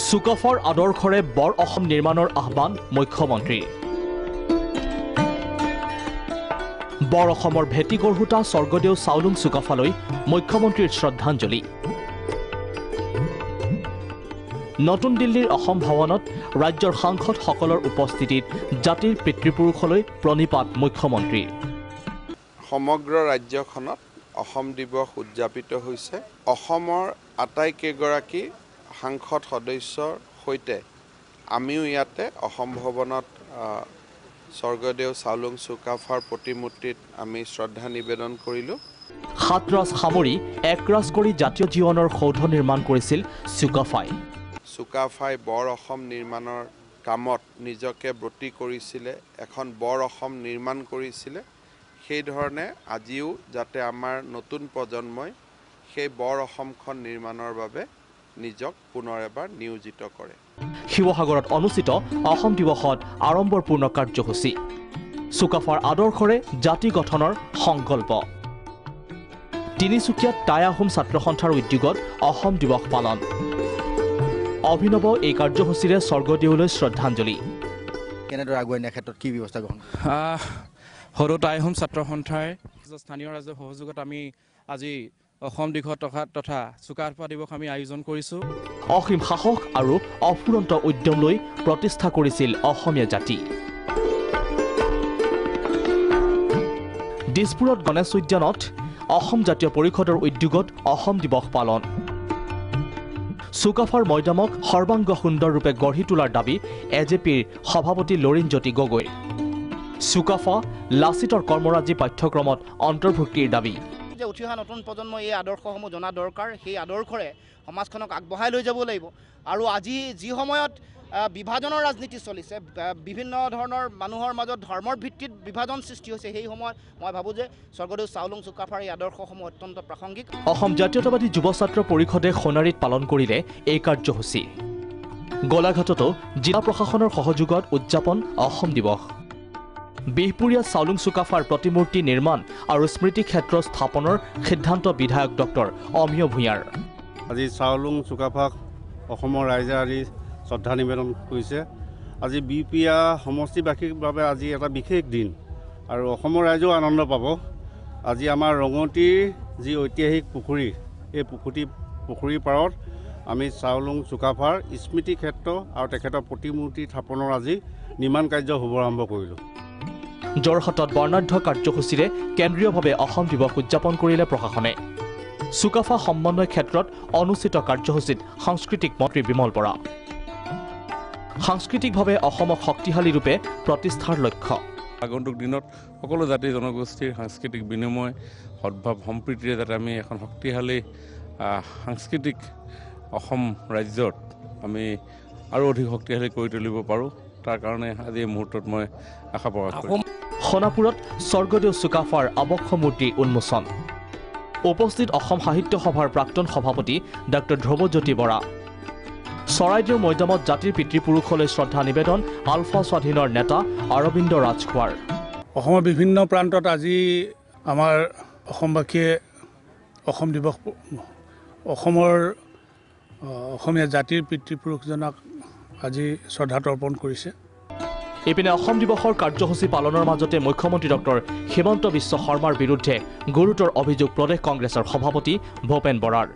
চুকাফাৰ আদৰ্শৰে বৰ অসম নিৰ্মাণৰ আহ্বান মুখ্যমন্ত্ৰীৰ। বৰ অসমৰ ভেটি গঢ়োতা স্বৰ্গদেউ চাওলুং চুকাফালৈ মুখ্যমন্ত্ৰীৰ শ্ৰদ্ধাঞ্জলি। নতুন দিল্লীৰ অসম ভৱনত ৰাজ্যৰ সাংসদসকলৰ উপস্থিতিত জাতিৰ পিতৃপুৰুষলৈ প্ৰণিপাত মুখ্যমন্ত্ৰীৰ। সমগ্ৰ ৰাজ্যখনত অসম দিৱস উদযাপিত হৈছে। অসমৰ আটাইকেইগৰাকী সাংসদ সদস্যৰ সৈতে আমিও ইয়াতে অসম ভৱনত স্বৰ্গদেউ চাওলুং চুকাফাৰ প্ৰতিমূৰ্তিত আমি শ্ৰদ্ধা নিবেদন কৰিলোঁ। সাতৰাজ সামৰি একৰাজ কৰি জাতীয় জীৱনৰ সৌধ নিৰ্মাণ কৰিছিল চুকাফাই। চুকাফাই বৰ অসম নিৰ্মাণৰ কামত নিজকে ব্ৰতী কৰিছিলে, এখন বৰ অসম নিৰ্মাণ কৰিছিলে। সেইধৰণে আজিও যাতে আমাৰ নতুন প্ৰজন্মই সেই বৰ অসমখন নিৰ্মাণৰ বাবে নিজক পুনৰ এবাৰ নিয়োজিত কৰে। শিৱসাগৰত অনুষ্ঠিত অসম দিৱসত আড়ম্বৰপূৰ্ণ কাৰ্যসূচী। চুকাফাৰ আদৰ্শৰে জাতি গঠনৰ সংকল্প। তিনিচুকীয়াত টাই আহোম ছাত্ৰ সন্থাৰ উদ্যোগত অসম দিৱস পালন। অভিনৱ এই কাৰ্যসূচীৰে স্বৰ্গদেউলৈ শ্ৰদ্ধাঞ্জলি। কেনেদৰে আগুৱাই নিয়াৰ ক্ষেত্ৰত কি ব্যৱস্থা গ্ৰহণ সৰু টাই আহোম ছাত্ৰ সন্থাই স্থানীয় ৰাজ্যৰ সহযোগত আমি আজি অসম দিৱস তথা চুকাফা দিৱস আমি আয়োজন কৰিছোঁ। অসীম সাহস আৰু অফুৰন্ত উদ্যম লৈ প্ৰতিষ্ঠা কৰিছিল অসমীয়া জাতি। দিছপুৰত গণেশ উদ্যানত অসম জাতীয় পৰিষদৰ উদ্যোগত অসম দিৱস পালন। চুকাফাৰ মৈদামক সৰ্বাংগ সুন্দৰৰূপে গঢ়ি তোলাৰ দাবী এজেপিৰ সভাপতি লৰিণজ্যোতি গগৈৰ। চুকাফা লাচিতৰ কৰ্মৰাজী পাঠ্যক্ৰমত অন্তৰ্ভুক্তিৰ দাবী। যে উঠি অহা নতুন প্ৰজন্মই এই আদৰ্শসমূহ জনা দৰকাৰ। সেই আদৰ্শৰে সমাজখনক আগবঢ়াই লৈ যাব লাগিব। আৰু আজি যি সময়ত বিভাজনৰ ৰাজনীতি চলিছে, বিভিন্ন ধৰণৰ মানুহৰ মাজত ধৰ্মৰ ভিত্তিত বিভাজন সৃষ্টি হৈছে, সেই সময়ত মই ভাবোঁ যে স্বৰ্গদেউ চাওলুং চুকাফাৰ এই আদৰ্শসমূহ অত্যন্ত প্ৰাসংগিক। অসম জাতীয়তাবাদী যুৱ ছাত্ৰ পৰিষদে সোণাৰীত পালন কৰিলে এই কাৰ্যসূচী। গোলাঘাটতো জিলা প্ৰশাসনৰ সহযোগত উদযাপন অসম দিৱস। বিহপুৰীয়া চাওলুং চুকাফাৰ প্ৰতিমূৰ্তি নিৰ্মাণ আৰু স্মৃতি ক্ষেত্ৰ স্থাপনৰ সিদ্ধান্ত বিধায়ক ডক্টৰ অমিয় ভূঞাৰ। আজি চাওলুং চুকাফাক অসমৰ ৰাইজে আজি শ্ৰদ্ধা নিবেদন কৰিছে। আজি বিহপুৰীয়া সমষ্টিবাসীৰ বাবে আজি এটা বিশেষ দিন আৰু অসমৰ ৰাইজেও আনন্দ পাব। আজি আমাৰ ৰঙতিৰ যি ঐতিহাসিক পুখুৰী, এই পুখুৰীৰ পাৰত আমি চাওলুং চুকাফাৰ স্মৃতি ক্ষেত্ৰ আৰু তেখেতৰ প্ৰতিমূৰ্তি স্থাপনৰ আজি নিৰ্মাণ কাৰ্য শুভাৰম্ভ কৰিলোঁ। যোৰহাটত বৰ্ণাঢ্য কাৰ্যসূচীৰে কেন্দ্ৰীয়ভাৱে অসম দিৱস উদযাপন কৰিলে প্ৰশাসনে। চুকাফা সমন্বয় ক্ষেত্ৰত অনুষ্ঠিত কাৰ্যসূচীত সাংস্কৃতিক মন্ত্ৰী বিমল বৰা। সাংস্কৃতিকভাৱে অসমক শক্তিশালী ৰূপে প্ৰতিষ্ঠাৰ লক্ষ্য। আগন্তুক দিনত সকলো জাতি জনগোষ্ঠীৰ সাংস্কৃতিক বিনিময় সদ্ভাৱ সম্প্ৰীতিৰে যাতে আমি এখন শক্তিশালী সাংস্কৃতিক অসম ৰাজ্যত আমি আৰু অধিক শক্তিশালী কৰি তুলিব পাৰোঁ, তাৰ কাৰণে আজি এই মুহূৰ্তত মই আশা প্ৰকাশ কৰিছোঁ। সোণাপুৰত স্বৰ্গদেউ চুকাফাৰ আবক্ষ মূৰ্তি উন্মোচন। উপস্থিত অসম সাহিত্য সভাৰ প্ৰাক্তন সভাপতি ডক্টৰ ধ্ৰুৱজ্যোতি বৰা। চৰাইদেউ মৈদামত জাতিৰ পিতৃপুৰুষলৈ শ্ৰদ্ধা নিবেদন আলফা স্বাধীনৰ নেতা অৰবিন্দ ৰাজখোৱাৰ। অসমৰ বিভিন্ন প্ৰান্তত আজি আমাৰ অসমবাসীয়ে অসম দিৱস অসমীয়া জাতিৰ পিতৃপুৰুষজনক আজি শ্ৰদ্ধা তৰ্পণ কৰিছে। ইপিনে অসম দিৱসৰ কাৰ্যসূচী পালনৰ মাজতে মুখ্যমন্ত্ৰী ডক্টৰ হিমন্ত বিশ্ব শৰ্মাৰ বিৰুদ্ধে গুৰুতৰ অভিযোগ প্ৰদেশ কংগ্ৰেছৰ সভাপতি ভূপেন বৰাৰ।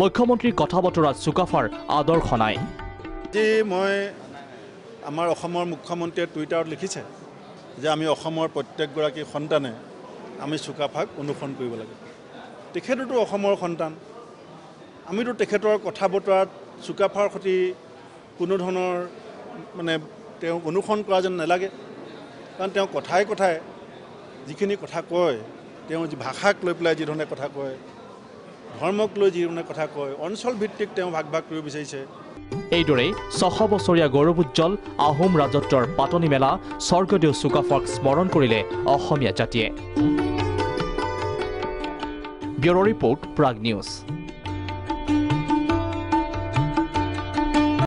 মুখ্যমন্ত্ৰীৰ কথা বতৰাত চুকাফাৰ আদৰ্শ নাই। আজি মই আমাৰ অসমৰ মুখ্যমন্ত্ৰীয়ে টুইটাৰত লিখিছে যে আমি অসমৰ প্ৰত্যেকগৰাকী সন্তানে আমি চুকাফাক অনুসৰণ কৰিব লাগে। তেখেততো অসমৰ সন্তান। আমিতো তেখেতৰ কথা বতৰাত চুকাফাৰ সৈতে কোনো ধৰণৰ তেওঁ অনুসৰণ কৰা যেন নালাগে। কাৰণ তেওঁ কথাই যিখিনি কথা কয়, তেওঁ ভাষাক লৈ পেলাই যিধৰণে কথা কয়, ধৰ্মক লৈ যিধৰণে কথা কয়, অঞ্চল ভিত্তিক তেওঁ ভাগ কৰিব বিচাৰিছে। এইদৰেই 600 বছৰীয়া গৌৰৱোজ্জ্বল আহোম ৰাজত্বৰ পাতনি মেলা স্বৰ্গদেউ চুকাফাক স্মৰণ কৰিলে অসমীয়া জাতিয়ে। Bureau' report Prag news.